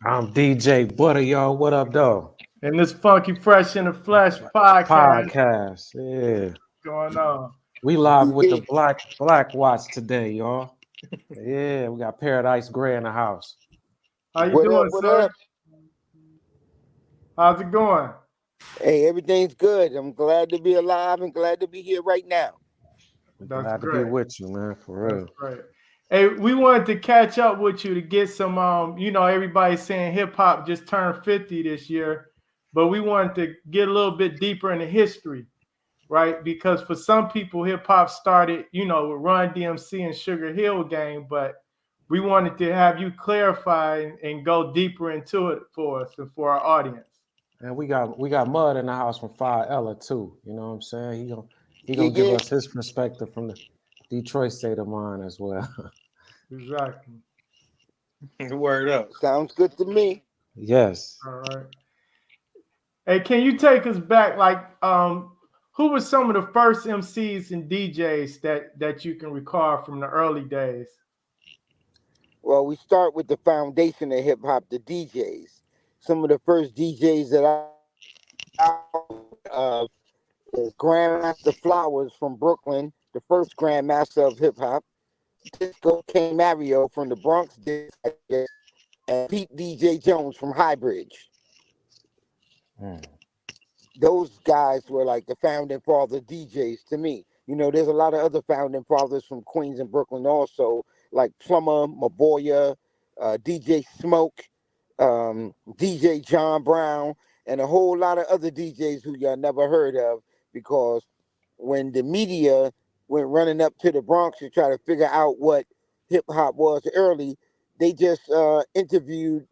I'm DJ Butter, y'all. What up, though? And this Funky Fresh in the Flesh podcast Podcast. Yeah. going on. We live with the DJ, Black Watch today, y'all. Yeah, we got Paradise Gray in the house. How you what up? doing, What sir? up? How's it going? Hey, everything's good. I'm glad to be alive and glad to be here right now. We're That's glad to be great. with you, man, for That's real. great. Hey, we wanted to catch up with you to get some everybody's saying hip hop just turned 50 this year, but we wanted to get a little bit deeper into history, right? Because for some people, hip hop started, with Run DMC and Sugar Hill Gang, but we wanted to have you clarify and go deeper into it for us and for our audience. And we got Mud in the house from Fire Ella too. You know what I'm saying? He gonna give Yeah, us his perspective from the Detroit state of mind as well. Exactly. Word up. sounds good to me. Yes. All right. Hey, can you take us back? Who were some of the first MCs and DJs that you can recall from the early days? Well, we start with the foundation of hip hop, the DJs. Some of the first DJs that of is Grandmaster Flowers from Brooklyn, the first Grandmaster of hip hop. Disco King Mario from the Bronx, and Pete DJ Jones from Highbridge. Mm. Those guys were like the founding father DJs to me. There's a lot of other founding fathers from Queens and Brooklyn also, like Plummer, Maboya, DJ Smoke, DJ John Brown, and a whole lot of other DJs who y'all never heard of because when the media went running up to the Bronx to try to figure out what hip hop was early, they just interviewed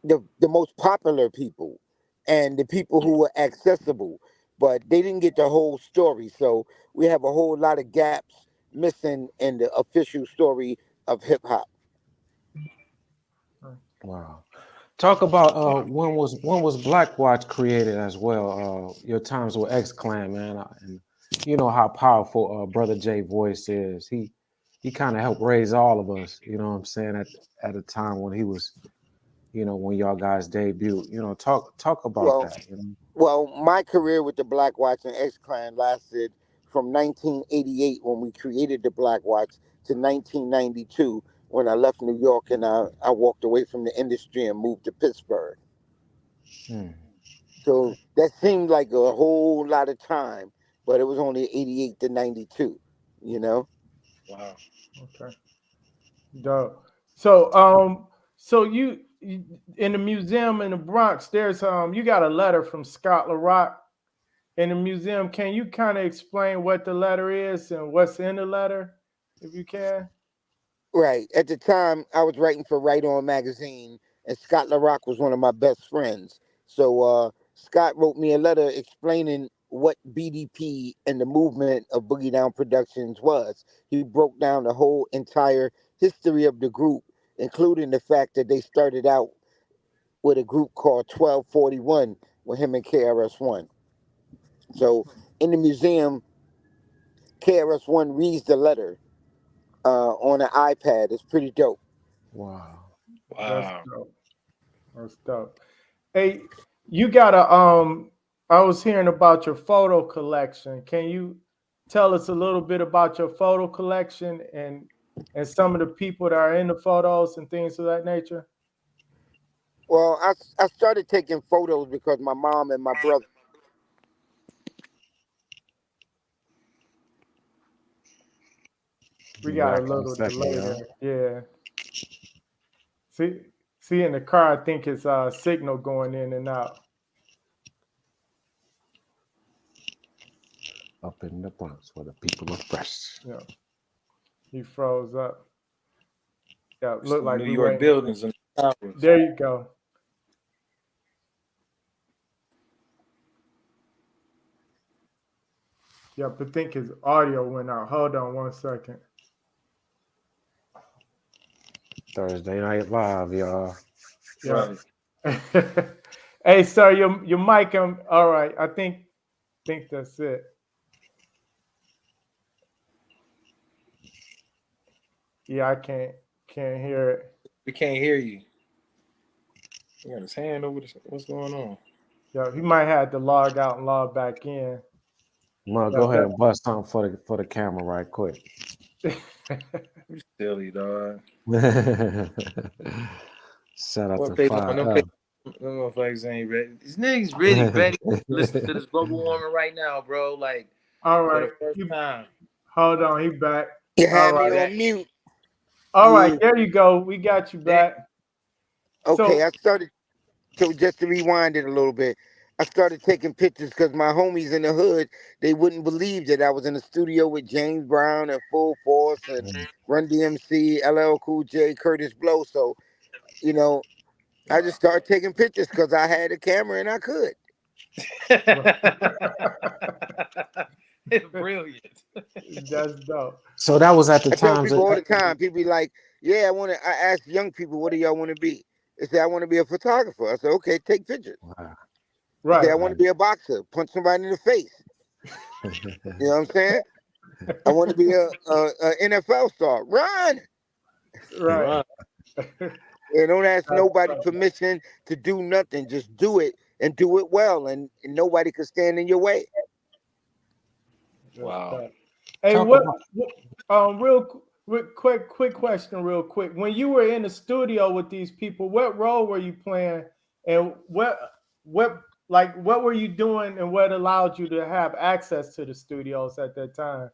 the most popular people and the people who were accessible, but they didn't get the whole story. So we have a whole lot of gaps missing in the official story of hip hop. Wow. Talk about when was Black Watch created as well? Your times with X Clan, man, and you know how powerful Brother J voice is. He kind of helped raise all of us. You know what I'm saying at a time when he was, when y'all guys debuted. Talk about Well, that. my career with the Black Watch and X Clan lasted from 1988 when we created the Black Watch to 1992 when I left New York and I walked away from the industry and moved to Pittsburgh. Hmm. So that seemed like a whole lot of time, but it was only 88 to 92, you know? Wow. Okay. Dope. So you in the museum in the Bronx, there's you got a letter from Scott LaRock in the museum. Can you kind of explain what the letter is and what's in the letter, if you can? Right. At the time, I was writing for Right On magazine, and Scott LaRock was one of my best friends. So Scott wrote me a letter explaining what BDP and the movement of Boogie Down Productions was. He broke down the whole entire history of the group, including the fact that they started out with a group called 1241 with him and KRS-One. So in the museum, KRS-One reads the letter on an iPad. It's pretty dope. Wow. That's Wow. dope. That's dope. Hey, you got a I was hearing about your photo collection. Can you tell us a little bit about your photo collection and some of the people that are in the photos and things of that nature? Well, I started taking photos because my mom and my brother. We Be got a back in a little second, delay y'all. there. Yeah. See, see in the car, I think it's signal going in and out. Up in the Bronx where the people are fresh. Yeah, he froze up. Yeah, looked Some like New we York waiting. buildings and towers. There you go. Yep, I think his audio went out. Hold on one second. Thursday Night Live, y'all. Yeah. Right. Hey, sir, your mic. All right. I think that's it. Yeah, I can't hear it. We can't hear you. He got his hand over this. What's going on? Yeah, he might have to log out and log back in. Well, Yeah, go ahead and bust something for the camera right quick. You silly dog. Shout out What to play on them? Fire. Them motherfuckers ain't ready. These niggas really ready to listen to this global warming right now, bro. Like All for the right. first time. Hold on, he back. You All had me right. on mute. All right, Yeah. there you go. We got you There- back. Okay, So I started. So just to rewind it a little bit, I started taking pictures because my homies in the hood, they wouldn't believe that I was in the studio with James Brown and Full Force and Run DMC, LL Cool J, Curtis Blow. So, you know, I just started taking pictures because I had a camera and I could. It's brilliant. that's dope. So that was at the I tell times people that all the time, people be like, yeah, I ask young people, what do y'all want to be? They say, I want to be a photographer. I said, okay, take pictures. wow. They say, Right. I want to be a boxer, punch somebody in the face. You know what I'm saying? I want to be a NFL star. Run. Right. Right. And don't ask That's nobody dope. permission to do nothing. Just do it and do it well. And nobody can stand in your way. That's Wow. dope. Hey, Talk about real quick question, real quick. When you were in the studio with these people, what role were you playing, and what what were you doing, and what allowed you to have access to the studios at that time?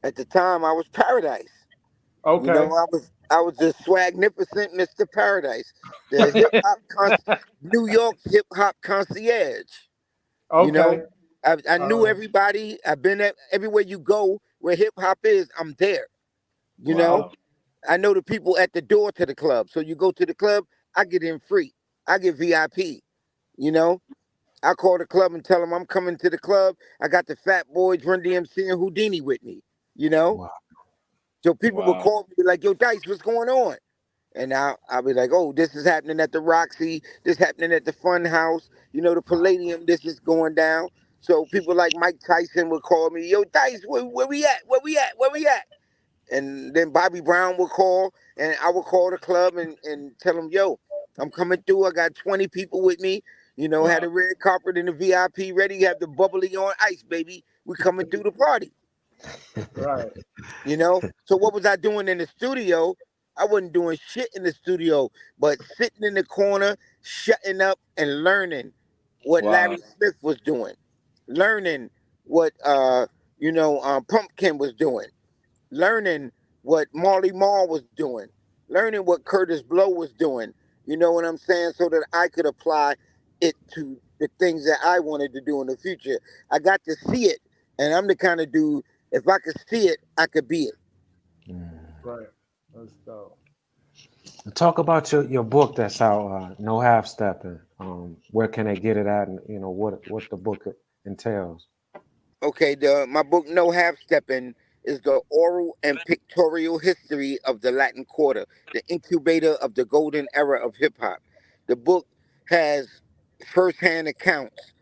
At the time, I was paradise. You know, Okay. I was the swagnificent Mr. Paradise, the New York's hip hop concierge. You Okay. know, I All knew right. everybody. I've been at everywhere you go where hip hop is. I'm there. You know, Wow. I know the people at the door to the club. So you go to the club, I get in free. I get VIP. You know, I call the club and tell them I'm coming to the club. I got the Fat Boys, Run DMC, and Houdini with me. You know, wow. so people will Wow. call me like, "Yo, Dice, what's going on?" And I'll be like, "Oh, this is happening at the Roxy. This happening at the Fun House. You know, the Palladium. This is going down." So people like Mike Tyson would call me, "Yo, Dice, where we at? Where we at? Where we at?" And then Bobby Brown would call, and I would call the club and tell them, "Yo, I'm coming through. I got 20 people with me. You know, had Wow. the red carpet and the VIP ready. Have the bubbly on ice, baby. We coming through the party." Right. You know? So what was I doing in the studio? I wasn't doing shit in the studio, but sitting in the corner, shutting up and learning what Wow. Larry Smith was doing, learning what Pumpkin was doing, learning what Marley Marl was doing, learning what Curtis Blow was doing. You know what I'm saying? So that I could apply it to the things that I wanted to do in the future. I got to see it, and I'm the kind of dude. If I could see it, I could be it. Mm. Right. That's dope. Talk about your book that's out, No Half Steppin'. Where can they get it at, and what the book entails. Okay, my book No Half Steppin' is the oral and pictorial history of the Latin Quarter, the incubator of the golden era of hip hop. The book has firsthand accounts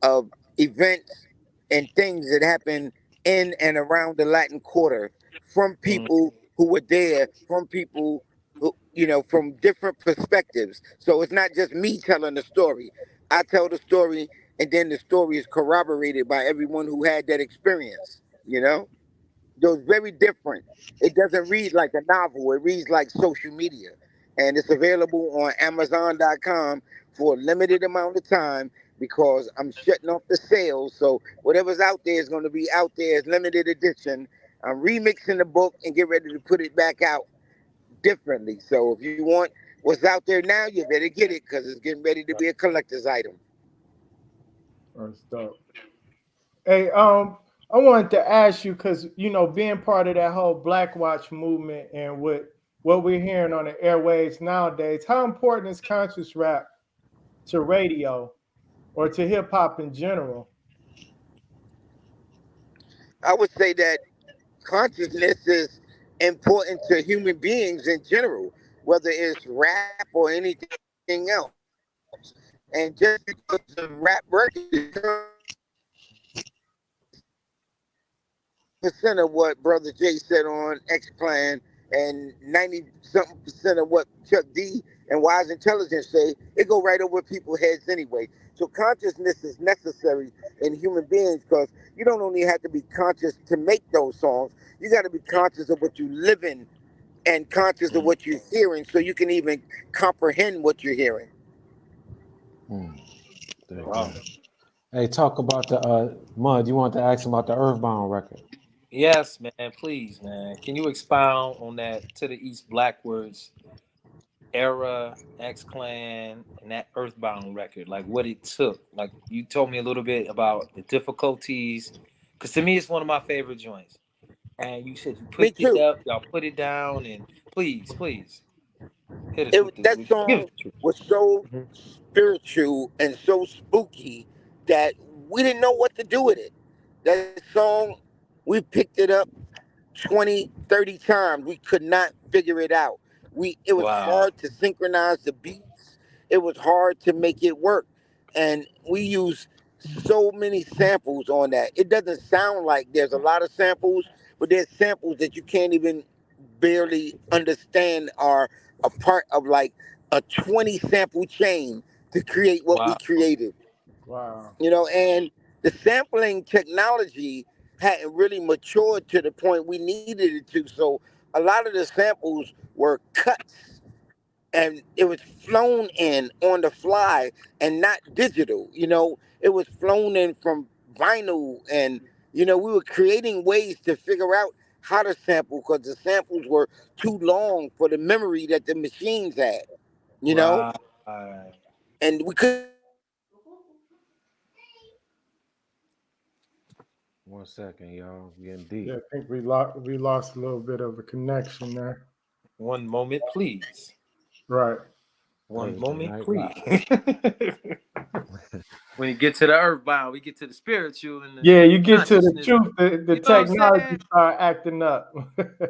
of events and things that happen in and around the Latin Quarter from Mm. people who were there, from people who, from different perspectives. So it's not just me telling the story. I tell the story, and then the story is corroborated by everyone who had that experience, you know? So it's very different. It doesn't read like a novel, it reads like social media. And it's available on Amazon.com for a limited amount of time because I'm shutting off the sales. So whatever's out there is going to be out there as limited edition. I'm remixing the book and get ready to put it back out differently. So if you want what's out there now, you better get it because it's getting ready to be a collector's item. That's dope. Hey, I wanted to ask you because being part of that whole Black Watch movement and what we're hearing on the airwaves nowadays, how important is conscious rap to radio or to hip hop in general? I would say that consciousness is important to human beings in general, whether it's rap or anything else. And just because the rap record is percent of what Brother Jay said on X Clan and 90 something percent of what Chuck D And wise intelligence say it go right over people's heads anyway. So consciousness is necessary in human beings because you don't only have to be conscious to make those songs. You got to be conscious of what you live in and conscious of Mm. what you're hearing so you can even comprehend what you're hearing. Hmm. Dig Wow. that. Hey, talk about the Mud. You want to ask him about the Earthbound record? Yes, man. Please, man. Can you expound on that To the East Blackwards era, X Clan, and that Earthbound record? Like what it took. Like you told me a little bit about the difficulties, because to me it's one of my favorite joints. And you said you Me picked it too. up, y'all put it down, and please hit us with the That give us song the truth. was so Mhm. spiritual and so spooky that we didn't know what to do with it. That song, we picked it up 20, 30 times. We could not figure it out. It was Wow. hard to synchronize the beats. It was hard to make it work. And we used so many samples on that. It doesn't sound like there's a lot of samples, but there's samples that you can't even barely understand are a part of like a 20 sample chain to create what we Wow. created. Wow. And the sampling technology hadn't really matured to the point we needed it to. So a lot of the samples were cuts and it was flown in on the fly and not digital. It was flown in from vinyl, and we were creating ways to figure out how to sample because the samples were too long for the memory that the machines had. You know, Right. and we couldn't even use the One second, y'all. We getting deep. Yeah, I think we lost a little bit of a connection there. One moment, please. Right. One Thursday moment, night please. live. When you get to the earthbound, we get to the spiritual and Yeah, the you get to the consciousness. truth, the You know what I'm saying? technology start acting up. Yeah,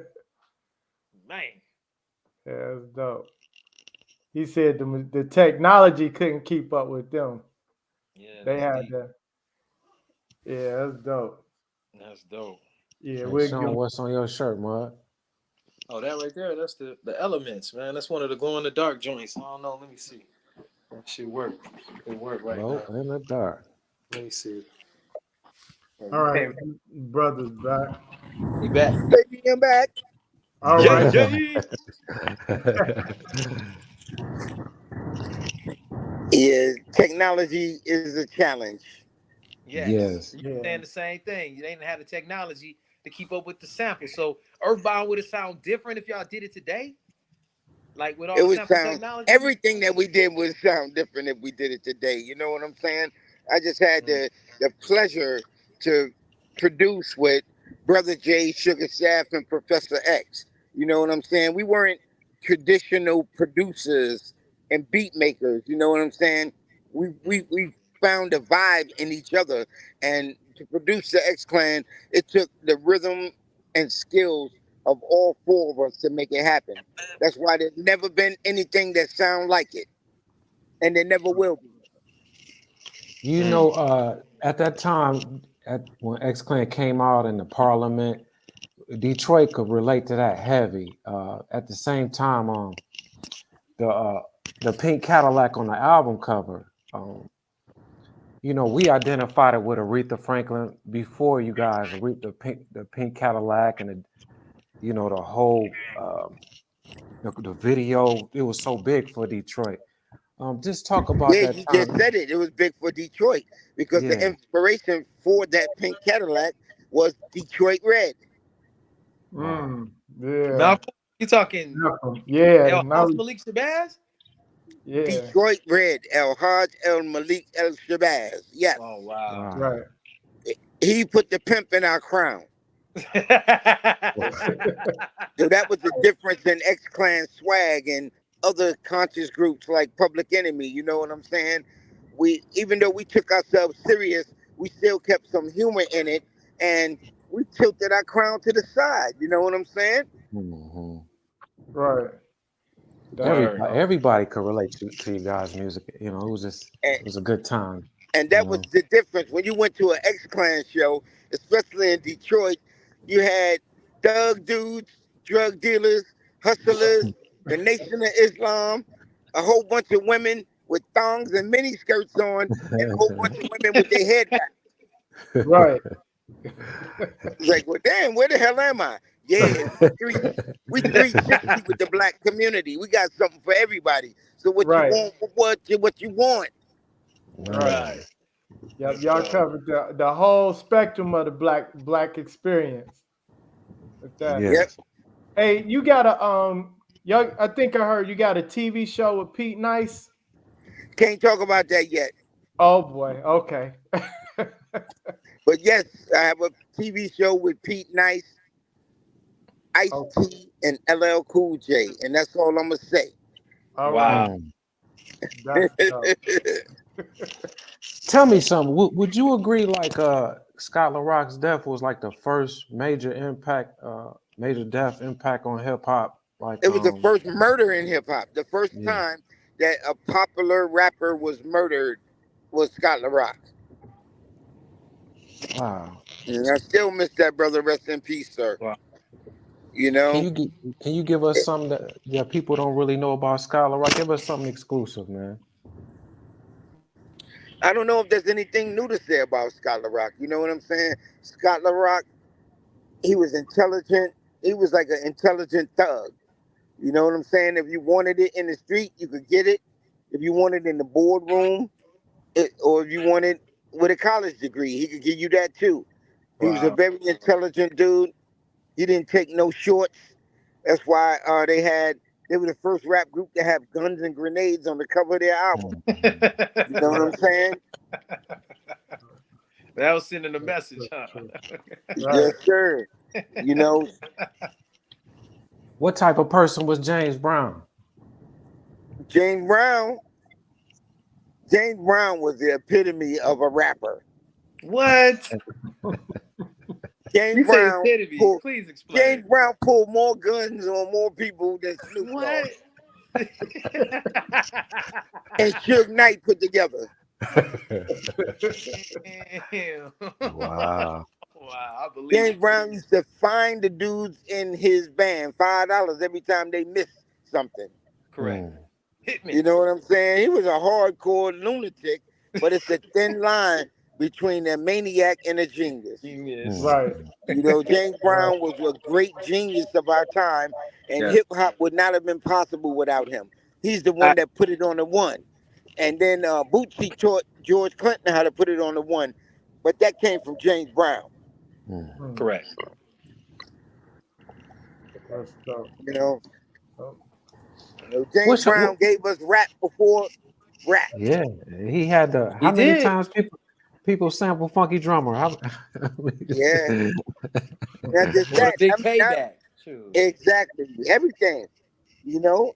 Man. that's dope. He said the technology couldn't keep up with them. Yeah, They that's had deep. to. Yeah, that's dope. That's dope. Yeah, Hey, we'll show give 'em 'em- what's on your shirt, Mud. Oh, that right there, that's the elements, man. That's one of the glow in the dark joints. I don't know. Let me see. That should work. It work right Glow now. in the dark. Let me see. Oh, All you right, came. brothers back. He back. baby I'm back. All Yeah, right. yeah. Yeah, technology is a challenge. Yes. Yes. You Yeah. saying the same thing. You ain't had the technology to keep up with the sample. So Earthbound would it sound different if y'all did it today? Like with all It the would sample sound technology? everything that we did would sound different if we did it today. You know what I'm saying? I just had Mm. the pleasure to produce with Brother J, Sugar Shaft, and Professor X. You know what I'm saying? We weren't traditional producers and beat makers. You know what I'm saying? We found a vibe in each other, and to produce the X Clan, it took the rhythm and skills of all four of us to make it happen. That's why there's never been anything that sound like it, and there never will be. You Mm. know, at that time, when X Clan came out in the Parliament, Detroit could relate to that heavy. At the same time, the uh, the pink Cadillac on the album cover. We identified it with Aretha Franklin before you guys. The pink Cadillac, and the whole the video. It was so big for Detroit. Just talk about Yeah, that you just time. said it. It was big for Detroit because the Yeah. inspiration for that pink Cadillac was Detroit Red. Right. Yeah. Malcolm, you talking Malcolm. Yeah. El Now. Haj Malik Shabazz? Yeah. Detroit Red. El Haj El Malik El Shabazz. Yes, Oh wow. Wow. Right. he put the pimp in our crown. So that was the difference in X Clan swag and other conscious groups like Public Enemy. You know what I'm saying? Even though we took ourselves serious, we still kept some humor in it, and we tilted our crown to the side. You know what I'm saying? hmm Right. That's Word. everybody could relate to you guys' music. And, It was a good time. and You that was know. the difference. When you went to an X Clan show, especially in Detroit, you had thug dudes, drug dealers, hustlers, the Nation of Islam, a whole bunch of women with thongs and mini skirts on, and a whole bunch of women with their head wrapped. Right. It's like, well, damn, where the hell am I? Yeah, we 360 with the black community. We got something for everybody. So what you Right. want? What you want? Right. Right. Yep. Y'all covered the whole spectrum of the black experience with that. Yep. Yes. Hey, you got a y'all, I think I heard you got a TV show with Pete Nice. Can't talk about that yet. Oh boy. Okay. But yes, I have a TV show with Pete Nice, Ice Oh, T, and LL Cool J, and that's all I'm gonna say. all right. Wow. Mm. That's dope. Tell me something. Would you agree like Scott LaRock's death was like the first major death impact on hip hop? Like It was the first murder in hip hop. The first yeah. time that a popular rapper was murdered was Scott LaRock. Wow. And I still miss that brother. Rest in peace, sir. Wow. You Can know, you give us something that people don't really know about Scott LaRock? Give us something exclusive, man. I don't know if there's anything new to say about Scott LaRock. You know what I'm saying? Scott LaRock, he was intelligent. He was like an intelligent thug. You know what I'm saying? If you wanted it in the street, you could get it. If you wanted it in the boardroom, or if you wanted with a college degree, he could give you that too. He was a Wow. very intelligent dude. He didn't take no shorts. That's why they were the first rap group to have guns and grenades on the cover of their album. You know what I'm Right. saying? That was sending a True, message, true, huh? true. Yes, Right. sir. You know, What type of person was James Brown? James Brown. James Brown was the epitome of a rapper. What? James You say Brown epitome. pulled Please explain. James Brown pulled more guns on more people than Snoop Dogg What? and Suge Knight put together. Damn. Wow. Wow, I believe James it. Brown used to fine the dudes in his band $5 every time they missed something. Correct. Mm. Hit You me. know what I'm saying? He was a hardcore lunatic, but it's a thin line between a maniac and a genius. Genius. Right. Mm. You know, James Right. Brown was a great genius of our time, and Yes. hip hop would not have been possible without him. He's the I, one that put it on the one. And then Bootsy taught George Clinton how to put it on the one, but that came from James Brown. Mm. Mm, correct. that's dope. You know, Oh, James What's Brown gave us rap before rap. yeah? He had the He how many did. times people sample Funky Drummer? How, Yeah, not just What a that. big I mean, not payback. Shoot. exactly everything. You know,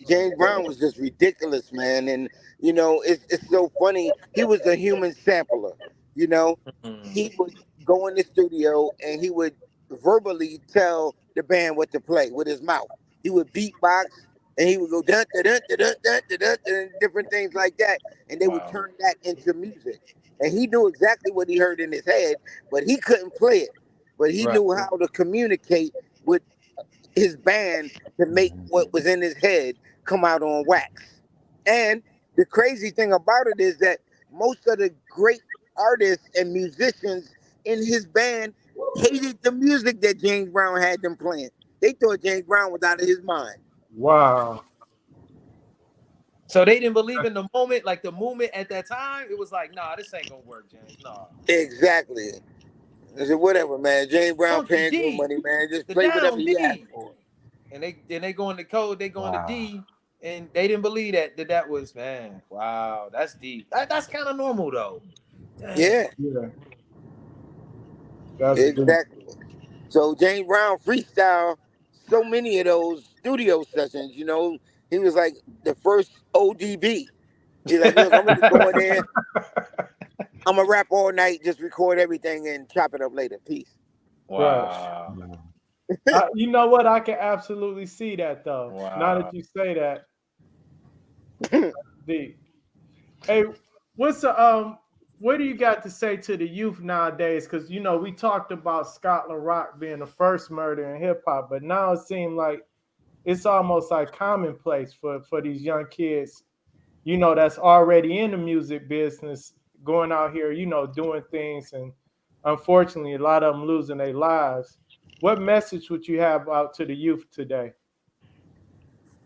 James Brown was just ridiculous, man. And it's so funny. He was a human sampler. You know, Mm. he would go in the studio and he would verbally tell the band what to play with his mouth. He would beatbox and he would go dun dun dun dun dun dun dun, dun different things like that, and they would Wow. turn that into music. And he knew exactly what he heard in his head, but he couldn't play it. But he Right. knew how to communicate with his band to make what was in his head come out on wax. And the crazy thing about it is that most of the great artists and musicians in his band hated the music that James Brown had them playing. They thought James Brown was out of his mind. wow. So they didn't believe in the moment, like the movement at that time. It was like, nah, this ain't gonna work, James. Nah. Exactly. I said, whatever, man. James Brown Funky paying good D, money, man. Just the play whatever down he asked D. for. And they go into code, they go into wow. D, and they didn't believe that was, man. Wow, that's deep. That's kind of normal though. Dang. Yeah, Yeah. That's deep. exactly. So James Brown freestyle so many of those studio sessions. He was like the first ODB. He's like, look, I'm gonna just go in there. I'm gonna rap all night, just record everything and chop it up later. Peace. Right. Wow. You know what? I can absolutely see that though. Now that Wow. you say that, deep. Hey, what's the what do you got to say to the youth nowadays? Because we talked about Scott LaRock being the first murder in hip hop, but now it seems like it's almost like commonplace for these young kids, that's already in the music business, going out here, doing things, and unfortunately, a lot of them losing their lives. What message would you have out to the youth today?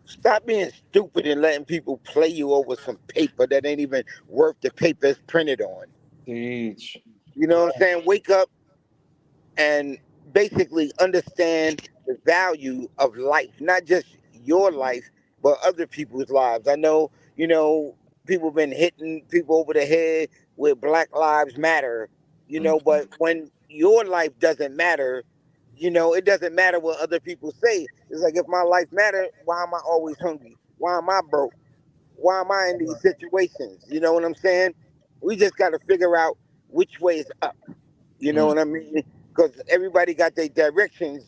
Stop being stupid and letting people play you over some paper that ain't even worth the paper it's printed on. Teach. You know what I'm saying? Wake up and basically understand the value of life, not just your life, but other people's lives. I know, people been hitting people over the head with Black Lives Matter, but when your life doesn't matter, it doesn't matter what other people say. It's like, if my life matter, why am I always hungry? Why am I broke? Why am I in these situations? You know what I'm saying? We just got to figure out which way is up. You know Mm. what I mean? Because everybody got their directions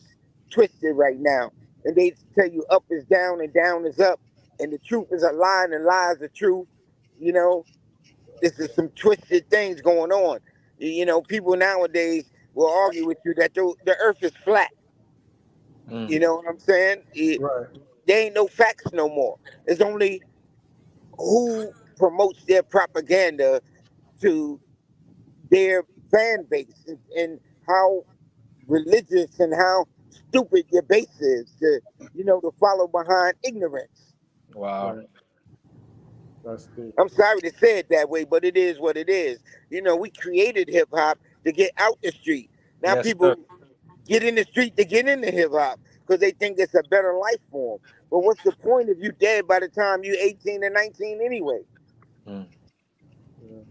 twisted right now. And they tell you up is down and down is up. And the truth is a lie and lie is the truth. You know, this is some twisted things going on. People nowadays will argue with you that the earth is flat. You Mm. know what I'm saying? Right. There ain't no facts no more. It's only who promotes their propaganda to their fan base, and how religious and how stupid your base is to follow behind ignorance. Wow. Right. That's deep. I'm sorry to say it that way, but it is what it is. We created hip hop to get out the street. Now Yes, sir. people get in the street to get into hip hop because they think it's a better life form. But what's the point if you dead by the time you 18 and 19 anyway? Mm. Yeah.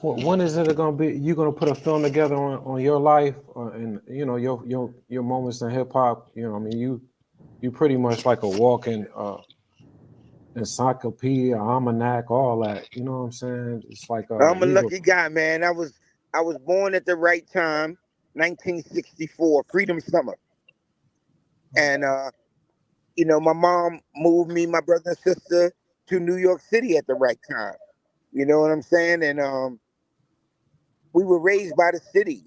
When is it gonna be? You gonna put a film together on your life, and your moments in hip hop? I mean, you pretty much like a walking encyclopedia, almanac, all that. You know what I'm saying? It's like I'm a we were. lucky guy, man. I was born at the right time, 1964, Freedom Summer. And my mom moved me, my brother and sister, to New York City at the right time. You know what I'm saying? And we were raised by the city.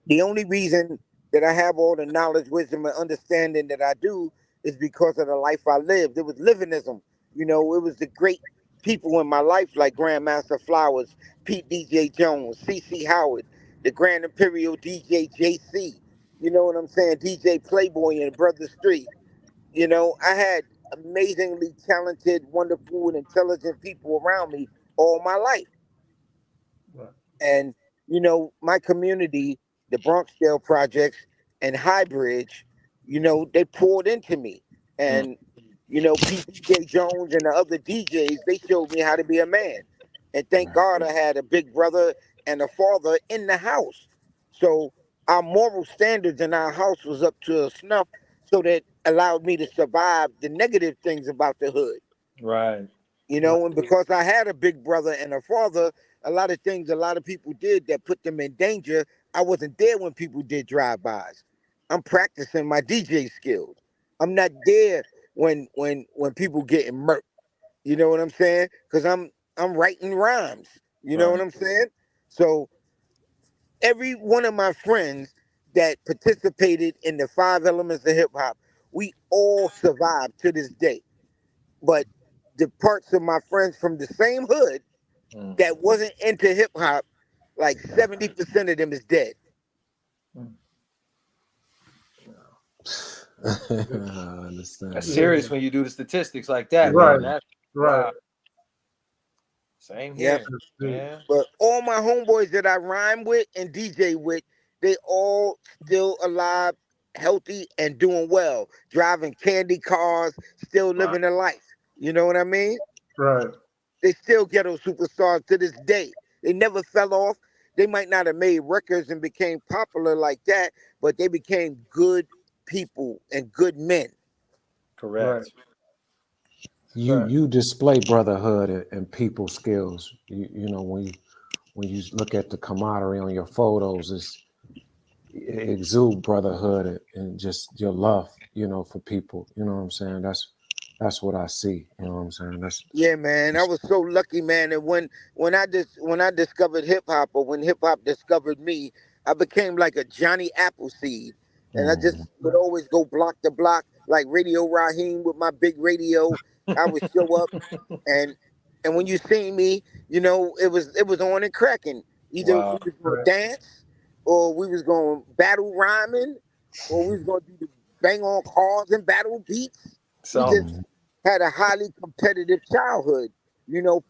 The only reason that I have all the knowledge, wisdom, and understanding that I do is because of the life I lived. It was livingism. It was the great people in my life like Grandmaster Flowers, Pete DJ Jones, C.C. Howard, the Grand Imperial DJ JC. You know what I'm saying? DJ Playboy and Brother Street. I had amazingly talented, wonderful, and intelligent people around me all my life. Right. And my community, the Bronxdale Projects and Highbridge, they poured into me. Mm. And Pete DJ Jones and the other DJs, they showed me how to be a man. And thank God I had a big brother and a father in the house. So our moral standards in our house was up to a snuff, so that allowed me to survive the negative things about the hood. Right. And because I had a big brother and a father, a lot of things a lot of people did that put them in danger. I wasn't there when people did drive-bys. I'm practicing my DJ skills. I'm not there when people getting murked. You know what I'm saying? Because I'm writing rhymes. You know what Right. I'm saying? So every one of my friends that participated in the 5 elements of hip hop, we all survived to this day. But the parts of my friends from the same hood Mm. that wasn't into hip hop, like 70% of them is dead. Mm. I That's understand. Yeah. serious when you do the statistics like that, Yeah. Right. man. That's Right. wow. Same Yep. here, That's deep. man. But all my homeboys that I rhyme with and DJ with, they all still alive, healthy, and doing well. Driving candy cars, still Wow. living a life. You know what I mean? Right. They still ghetto superstars to this day. They never fell off. They might not have made records and became popular like that, but they became good people and good men. Right. Correct. Right. You display brotherhood and people skills. When you look at the camaraderie on your photos, it exude brotherhood and just your love, for people. You know what I'm saying? That's what I see. You know what I'm saying? Yeah, man, I That's was so lucky, man. And when I discovered hip hop, or when hip hop discovered me, I became like a Johnny Appleseed. And I Mm. just would always go block to block like Radio Raheem with my big radio. I would show up, and when you see me, it was on and cracking. Either we Wow. was gonna Right. dance, or we was gonna battle rhyming, or we was gonna do the bang on cars and battle beats. We So just Mm. had a highly competitive childhood,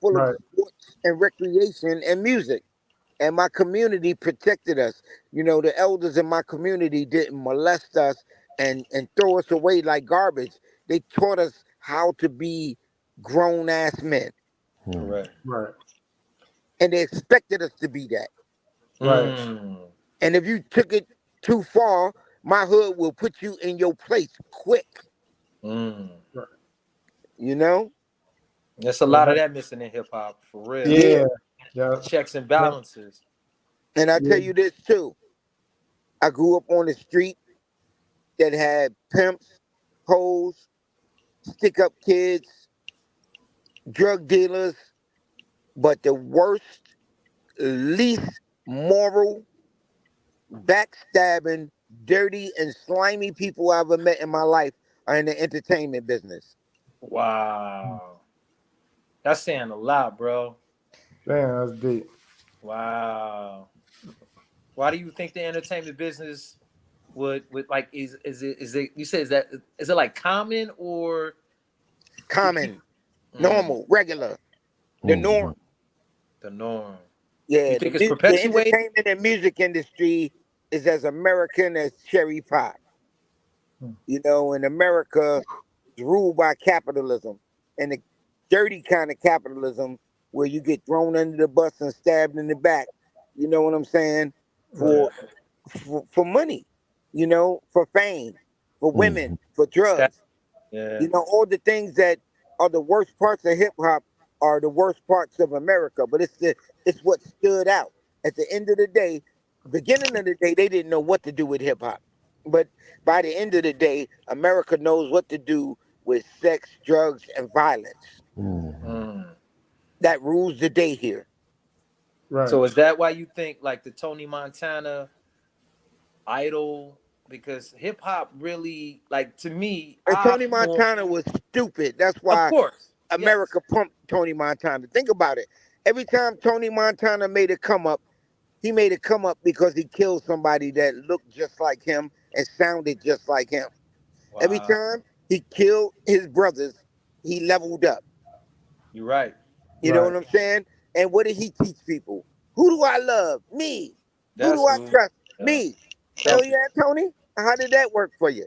full of Right. sports and recreation and music. And my community protected us. The elders in my community didn't molest us and throw us away like garbage. They taught us how to be grown ass men, Mm. correct. Right. and they expected us to be that. Right. Mm, And if you took it too far, my hood will put you in your place quick. mm. Right. You know? There's a Yeah. lot of that missing in hip hop, for real. Yeah. Yeah. Yeah. Checks and Yeah. balances. And I Yeah. tell you this too. I grew up on the street that had pimps, hoes, stick up kids, drug dealers, but the worst, least moral, backstabbing, dirty, and slimy people I ever met in my life are in the entertainment business. Wow. That's saying a lot, bro. Damn, that's deep. Wow. Why do you think the entertainment business would like is it you said is it like common or do people Common, mm, normal, regular, the Mm. norm. the norm? You Yeah, think it's the perpetuated? entertainment and music industry is as American as cherry pie. Hmm. In America, it's ruled by capitalism, and the dirty kind of capitalism where you get thrown under the bus and stabbed in the back. You know what I'm saying? Right. Yeah. For money, for fame, for Mm. women, for Stat. drugs. Yeah. All the things that are the worst parts of hip hop are the worst parts of America. But it's what stood out. At the end of the day, beginning of the day, they didn't know what to do with hip hop. But by the end of the day, America knows what to do with sex, drugs, and violence. Mm. Mm. That rules the day here. Right. So is that why you think like the Tony Montana idol? Because hip hop really like to me, And I Tony more Montana was stupid. That's of why course. Yes. America pumped Tony Montana. Think about it. Every time Tony Montana made a come up, he made it come up because he killed somebody that looked just like him and sounded just like him. Every Wow. time he killed his brothers, he leveled up. You're right. You know Right. what I'm saying? And what did he teach people? Who do I love? Me. Who That's do I who. trust? Yeah. Me. Tell Hell people. yeah, Tony. How did that work for you?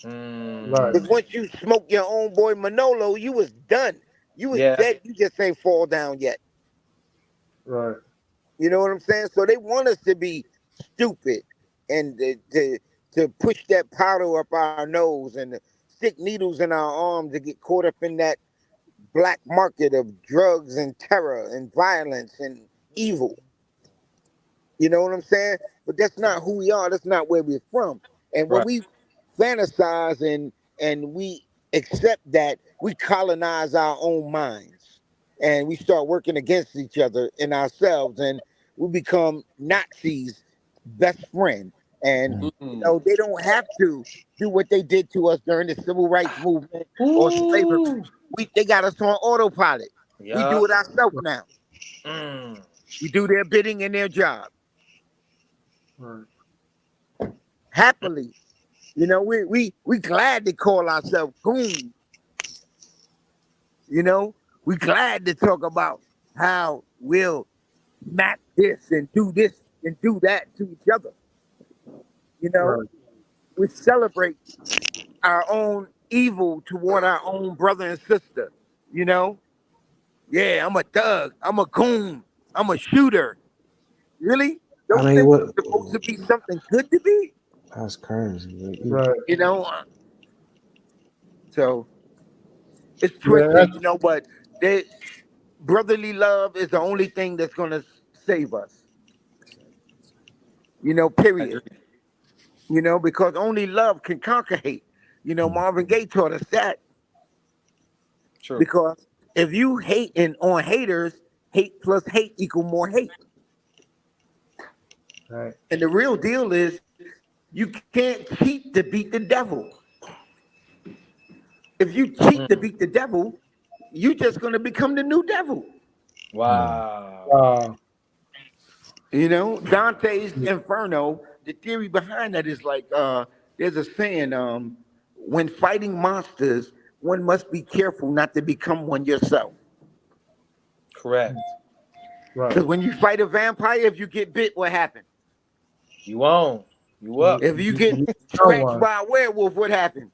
Right. Because Mm. once you smoke your own boy Manolo, you was done. You was Yeah. dead. You just ain't fall down yet. Right. You know what I'm saying? So they want us to be stupid and to push that powder up our nose and to stick needles in our arms to get caught up in that black market of drugs and terror and violence and evil. You know what I'm saying? But that's not who we are. That's not where we're from. And when Right. we fantasize and we accept that, we colonize our own minds and we start working against each other and ourselves, and we become Nazis, best friend. And Mm. Mm. they don't have to do what they did to us during the civil rights movement or slavery. Ooh. They got us on autopilot. We do Yup. it ourselves now. Mm. We do their bidding and their job Right. happily. We glad to call ourselves goons. We glad to talk about how we'll smack this and do this and do that to each other. You know, Right. we celebrate our own evil toward our own brother and sister. You know, yeah, I'm a thug, I'm a goon, I'm a shooter. Really? I Those mean, things what? are supposed to be something good to be. That's crazy. Right. You know, so it's Yeah. twisted. But they, brotherly love is the only thing that's gonna save us. I Period. agree. Because only love can conquer hate. Marvin Gaye taught us that. True. Because if you hating on haters, hate plus hate equal more hate. Right. And the real deal is You can't cheat to beat the devil. If you cheat to Mm. beat the devil, you're just going to become the new devil. Wow. Wow. You know, Dante's Inferno, the theory behind that is like there's a saying, when fighting monsters, one must be careful not to become one yourself. Correct. Because Right. when you fight a vampire, if you get bit, what happens? You on. You You, up. If you get you become scratched one. by a werewolf, what happens?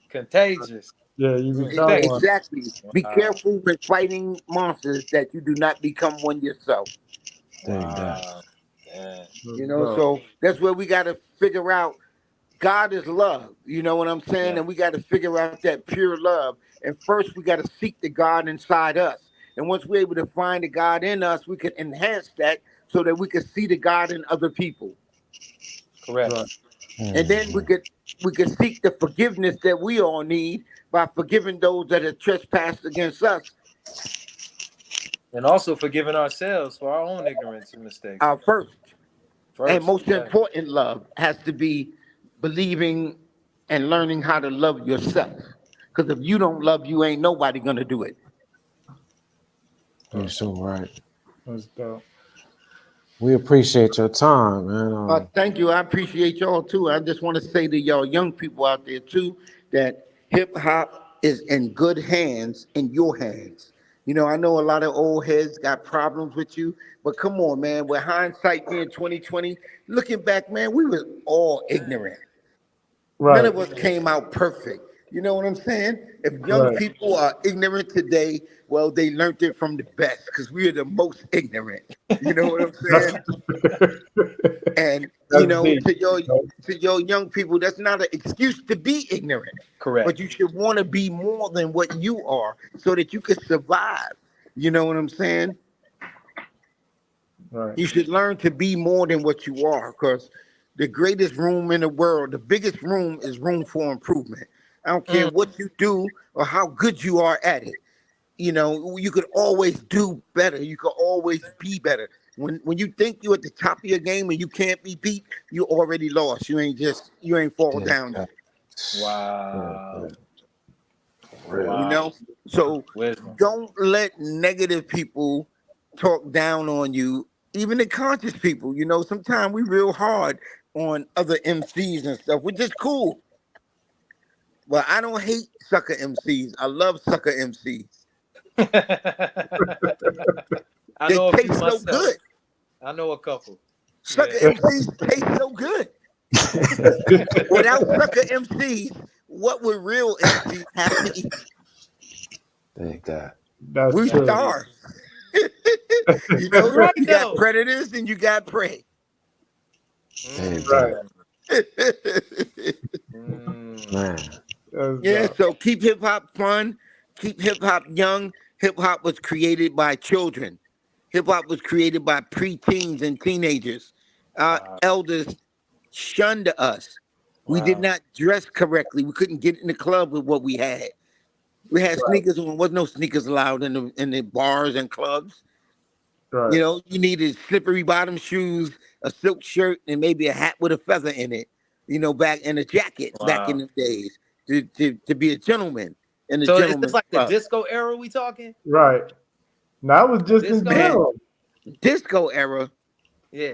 Contagious. Yeah, you You become infectious. one. Exactly. Be Wow. careful when fighting monsters that you do not become one yourself. Dig that. Wow. Yeah. You Let's know, go. so that's where we got to figure out God is love. You know what I'm saying? Yeah. And we got to figure out that pure love. And first, we got to seek the God inside us. And once we're able to find the God in us, we can enhance that so that we can see the God in other people. Correct. Right. And then Mhm. we could seek the forgiveness that we all need by forgiving those that have trespassed against us. And also forgiving ourselves for our own ignorance and mistakes. Our first and First. most Yeah. important love has to be believing and learning how to love yourself. Because if you don't love you, ain't nobody gonna do it. You're so right. Let's go. We appreciate your time, man. Thank you. I appreciate y'all too. I just want to say to y'all young people out there too that hip hop is in good hands, in your hands. You know, I know a lot of old heads got problems with you, but come on, man. With hindsight being 2020, looking back, man, we was all ignorant. None Right. of us came out perfect. You know what I'm saying? If young Right. people are ignorant today, well, they learned it from the best because we are the most ignorant. You know what I'm That's saying? And you that's know, deep. to your young people, that's not an excuse to be ignorant, but Correct. you should want to be more than what you are, so that you can survive. You know what I'm saying? Right. You should learn to be more than what you are, because the greatest room in the world, the biggest room, is room for improvement. I don't care Mm. what you do or how good you are at it. You know, you could always do better. You could always be better. When you think you're at the top of your game and you can't be beat, you already lost. You ain't fall Dig down that. yet. Real Wow. good. Real. You Wow. know? So Wisdom. don't let negative people talk down on you, even the conscious people. You know, sometimes we real hard on other MCs and stuff, which is cool. But I don't hate sucker MCs. I love sucker MCs. I They know a few taste so myself. good. I know a couple. Sucker Yeah. MCs taste so good. Without sucker MCs, what would real MCs have to eat? Dig that. That's We true. Indeed. starve. You know, You're right you got though. predators and you got prey. Dig Right. that. Mm. Mm. Man. That's Yeah, so keep hip hop fun, keep hip hop young. Hip hop was created by children. Hip hop was created by preteens and teenagers. Our Wow. elders shunned us. We did Wow. not dress correctly. We couldn't get in the club with what we had. We had right. sneakers on. Wasn't no sneakers allowed in the bars and clubs. Right. You know, you needed slippery bottom shoes, a silk shirt, and maybe a hat with a feather in it. You know, back in a jacket back in Wow. the days to be a gentleman in a So is this gentleman's like the club. disco era we talking? Right. Now it's just in Disco? Man, general. disco era, Yeah.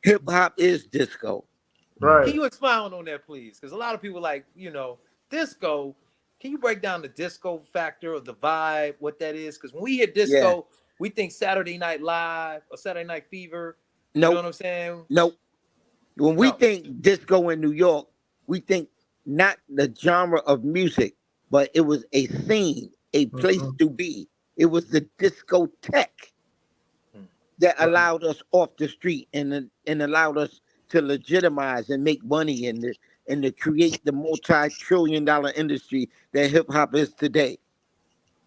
hip hop is disco. Right. Can you expound on that, please? Because a lot of people like, disco. Can you break down the disco factor of the vibe, what that is? Because when we hear Yeah. disco, we think Saturday Night Live or Saturday Night Fever. You know Nope. what I'm saying? Nope. When we No. think disco in New York, we think not the genre of music, but it was a scene, a place Mhm. to be. It was the discotheque Hmm. that Right. allowed us off the street and allowed us to legitimize and make money and to create the multi-trillion-dollar industry that hip hop is today.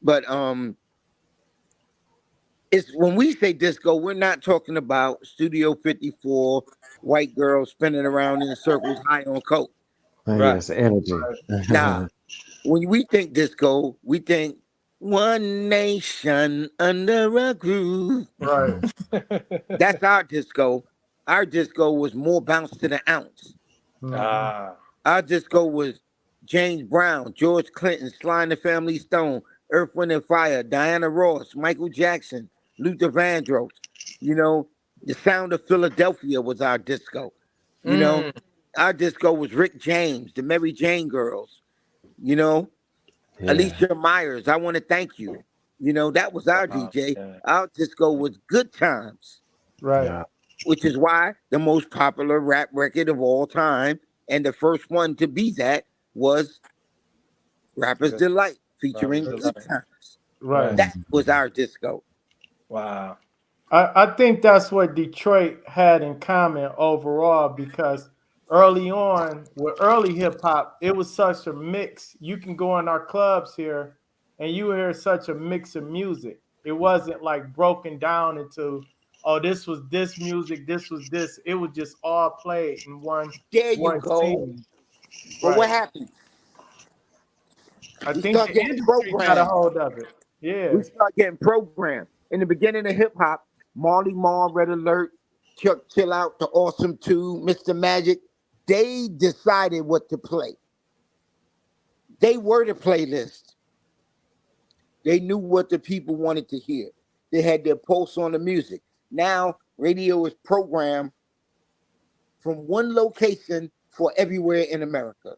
But it's when we say disco, we're not talking about Studio 54, white girls spinning around in circles high on coke. Right. Yes, energy. Nah, when we think disco, we think one nation under a groove. Right. That's our disco. Our disco was more bounce to the ounce. Mhm. Ah, Our disco was James Brown, George Clinton, Sly and the Family Stone, Earth, Wind and Fire, Diana Ross, Michael Jackson, Luther Vandross. You know, the sound of Philadelphia was our disco. You know, mm, our disco was Rick James, the Mary Jane Girls. You know, Yeah. Alicia Myers, I want to thank you. You know, that was our wow, DJ. yeah, Our disco was Good Times, Right. Yeah. which is why the most popular rap record of all time and the first one to be that was Rapper's good. Delight Robert's featuring Good delight. Times. Right. Right. That Mhm. was our disco. Wow. I think that's what Detroit had in common overall because early on, with early hip hop, it was such a mix. You can go in our clubs here and you hear such a mix of music. It wasn't like broken down into, oh, this was this music, this was this. It was just all played in There you one go. scene. But what Right. happened? I We think start the getting industry got a programmed. hold of it. Yeah. We start getting programmed. In the beginning of hip hop, Marley Marl, Red Alert, Chuck Chill Out, The Awesome Two, Mr. Magic, they decided what to play. They were the playlist. They knew what the people wanted to hear. They had their pulse on the music. Now, radio is programmed from one location for everywhere in America.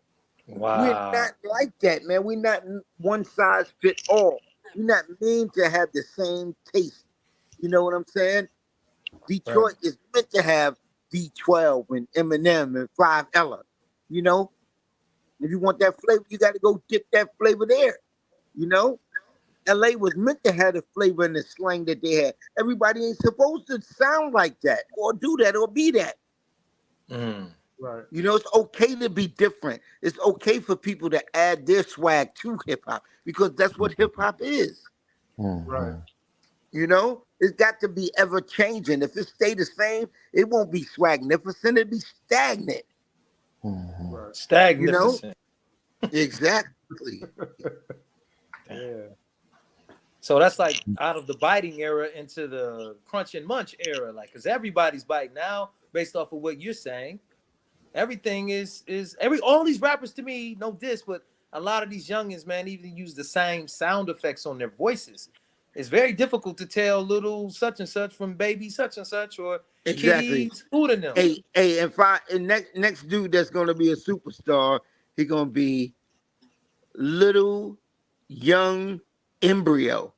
We're Wow. not like that, man. We're not one size fit all. We're not meant to have the same taste. You know what I'm saying? Right. Detroit is meant to have D12 and Eminem and Five Ella. You know, if you want that flavor, you got to go get that flavor there. You know, LA was meant to have the flavor and the slang that they had. Everybody ain't supposed to sound like that or do that or be that. Mm. Right. You know, it's okay to be different. It's okay for people to add their swag to hip hop because that's what hip hop is. Right. Mhm. You know, it's got to be ever changing. If it stay the same, it won't be swagnificent. It'll be stagnant. Mhm. Right. You know, Stagnificent. exactly. Yeah. So that's like out of the biting era into the crunch and munch era, like because everybody's biting now, based off of what you're saying. Everything is every all these rappers to me, no diss, but a lot of these youngins, man, even use the same sound effects on their voices. It's very difficult to tell little such and such from baby such and such or Exactly. kitties food in them. Hey, and next dude that's gonna be a superstar, he gonna be little young embryo.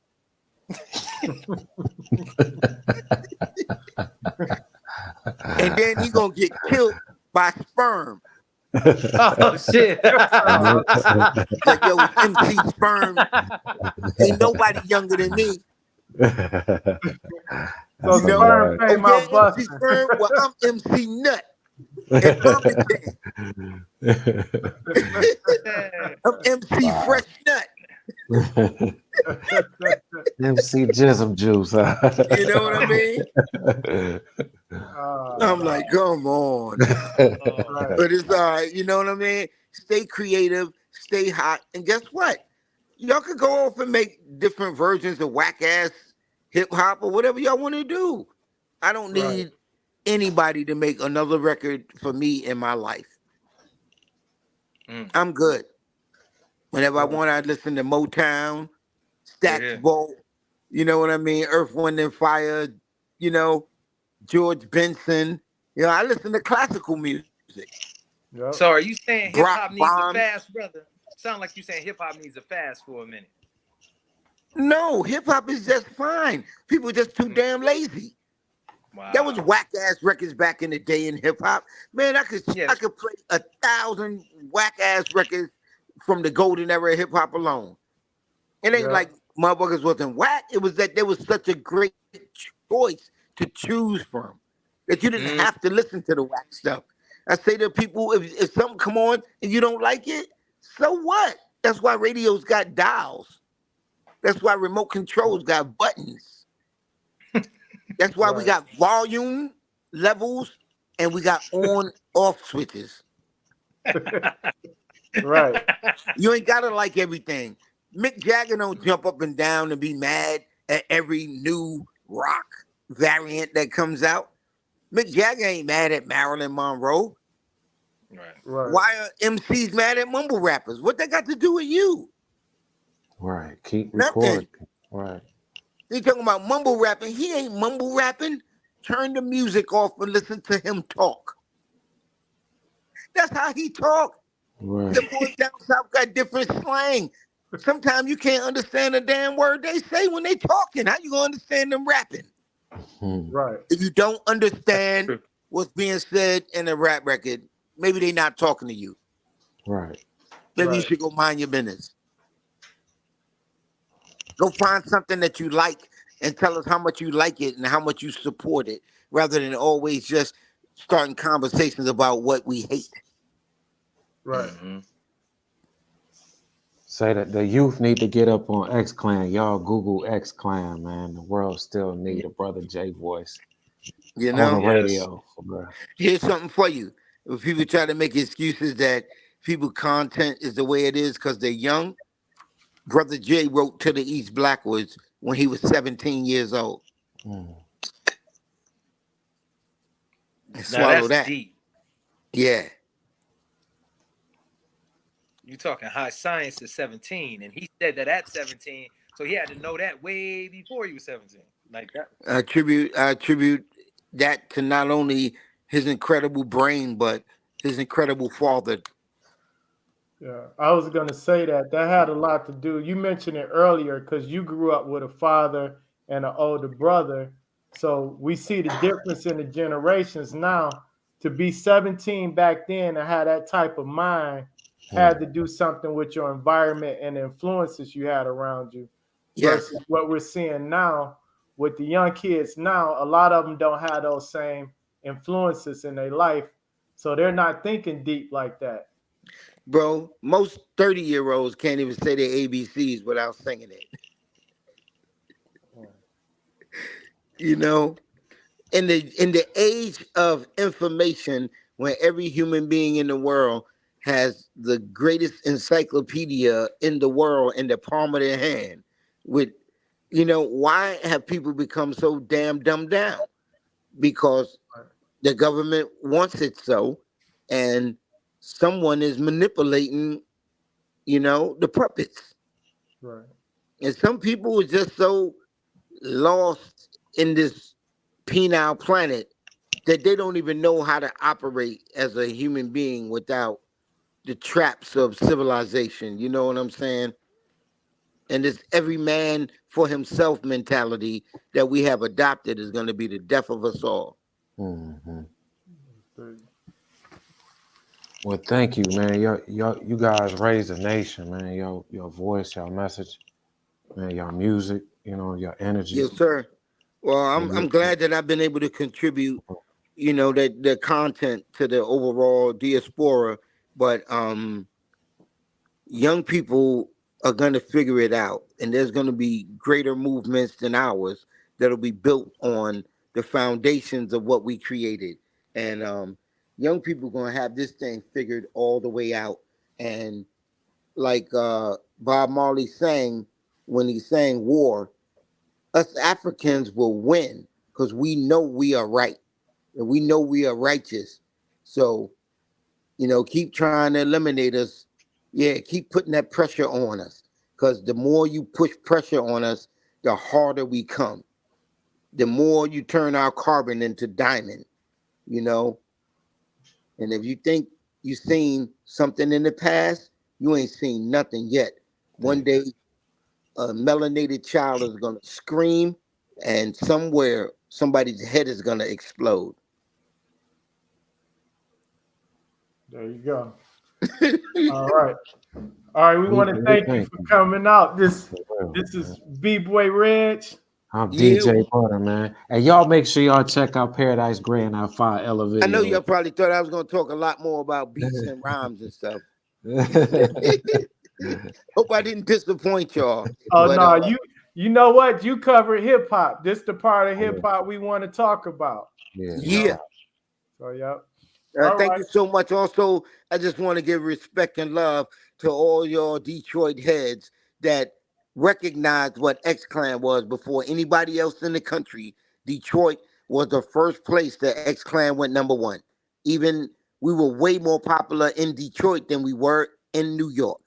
And then he gonna get killed by sperm. Oh shit. Like, yo, it's MC Sperm. Ain't nobody younger than me. So You That's know? sperm hilarious. Oh came yeah, out MC busting. Sperm. Well, I'm MC Nut in Birmingham. I'm MC Wow. Fresh Nut. MC Jism Juice. You know what I mean? I'm Man. like, come on now. Oh, Right. But it's all right. You know what I mean? Stay creative, stay hot, and guess what? Y'all could go off and make different versions of whack ass hip hop or whatever y'all want to do. I don't Right. need anybody to make another record for me in my life. mm, I'm good. Whenever I Right. want, I listen to Motown, yeah, Stax yeah. Bolt, you know what I mean? Earth, Wind and Fire, you know, George Benson. You know, I listen to classical music. Yep. So are you saying hip Brock hop needs a Bond. fast, brother? Sound like you saying hip hop needs a fast for a minute. No, hip hop is just fine. People just too Mm, damn lazy. That was wow. whack ass records back in the day in hip hop. Man, Yeah, I could play 1,000 whack ass records from the golden era of hip hop alone. It ain't Yep. like motherfuckers wasn't whack. It was that there was such a great choice to choose from that you didn't mm, have to listen to the whack stuff. I say to people, if something come on and you don't like it, so what? That's why radios got dials. That's why remote controls got buttons. That's why we Right. got volume levels and we got on off switches. Right. You ain't gotta like everything. Mick Jagger don't jump up and down and be mad at every new rock variant that comes out. Mick Jagger ain't mad at Marilyn Monroe. Right. Right. Why are MCs mad at mumble rappers? What they got to do with you? Right. Keep Nothing. recording. Right. They talking about mumble rapping. He ain't mumble rapping. Turn the music off and listen to him talk. That's how he talk. The Right. boys down south got different slang. Sometimes you can't understand a damn word they say when they talking. How you gonna understand them rapping? Hmm. Right. If you don't That's understand true. what's being said in a rap record, maybe they not talking to you. Right. Maybe you Right. should go mind your business. Go find something that you like and tell us how much you like it and how much you support it, rather than always just starting conversations about what we hate. Right. Mm-hmm. Say that the youth need to get up on X Clan. Y'all Google X Clan, man. The world still need a brother J voice You on the know, Yes. radio. For real. here's something for you. If people try to make excuses that people content is the way it is because they're young, Brother J wrote to the East Blackwoods when he was 17 years old. Mm. And Now swallow that's that. deep. Yeah. You talking high science is 17, and he said that at 17, so he had to know that way before he was 17. Like that. I attribute that to not only his incredible brain, but his incredible father. Yeah, I was gonna say that had a lot to do. You mentioned it earlier because you grew up with a father and an older brother, so we see the difference in the generations now. To be 17 back then and have that type of mind had Mm. to do something with your environment and the influences you had around you, Yes, versus what we're seeing now with the young kids now. A lot of them don't have those same influences in their life, so they're not thinking deep like that. bro. Most 30-year-olds can't even say their ABCs without singing it. You know, in the age of information, when every human being in the world has the greatest encyclopedia in the world in the palm of their hand, with why have people become so damn dumbed down? Because the government wants it so, and someone is manipulating, the puppets. Right. And some people are just so lost in this penile planet that they don't even know how to operate as a human being without the traps of civilization. You know what I'm saying? And this every man for himself mentality that we have adopted is going to be the death of us all. Mhm. Right. Well, thank you, man. You guys raised a nation, man. Your voice, your message, man. Your music, your energy. Yes, sir. Well, I'm And I'm glad that I've been able to contribute, that the content to the overall diaspora. But young people are going to figure it out, and there's going to be greater movements than ours that'll be built on the foundations of what we created. And young people going to have this thing figured all the way out. And like Bob Marley sang when he sang war, us Africans will win because we know we are right and we know we are righteous. So, keep trying to eliminate us. Yeah, keep putting that pressure on us because the more you push pressure on us, the harder we come. The more you turn our carbon into diamond, you know. And if you think you've seen something in the past, you ain't seen nothing yet. One thank day, a melanated child is going to scream, and somewhere somebody's head is going to explode. There you go. All right. All right. We want to we thank you thank for you. coming out. This For real, this man. is B Boy Reg. I'm Yeah, DJ Butter, man. And y'all make sure y'all check out Paradise Gray and our 5 Ella I know videos. y'all probably thought I was going to talk a lot more about beats and rhymes and stuff. Hope I didn't disappoint y'all. Oh But no, you know what? You cover hip hop. This the part of hip hop we want to talk about. Yeah, You no yeah, know. doubt. So yep. All thank right. you so much. Also, I just want to give respect and love to all y'all Detroit heads that recognized what X Clan was before anybody else in the country. Detroit was the first place that X Clan went number one. Even we were way more popular in Detroit than we were in New York.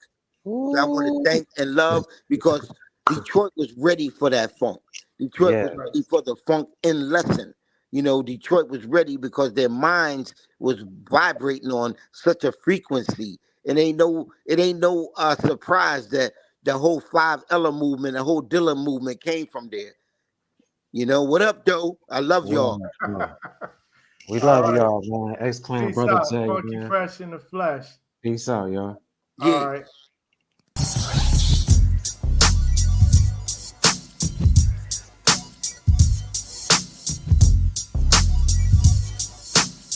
So I want to Ooh. thank and love because Detroit was ready for that funk. Detroit Yeah. was ready for the funk in lesson. You know, Detroit was ready because their minds was vibrating on such a frequency. It ain't no surprise that the whole Five Ella movement, the whole Dilla movement came from there. You know what up, though? I love y'all. Well, yeah. We All love right. y'all, man. X Clan, Peace brother out. Jay, Funky man. Fresh in the flesh. Peace out, y'all. All Yeah. right.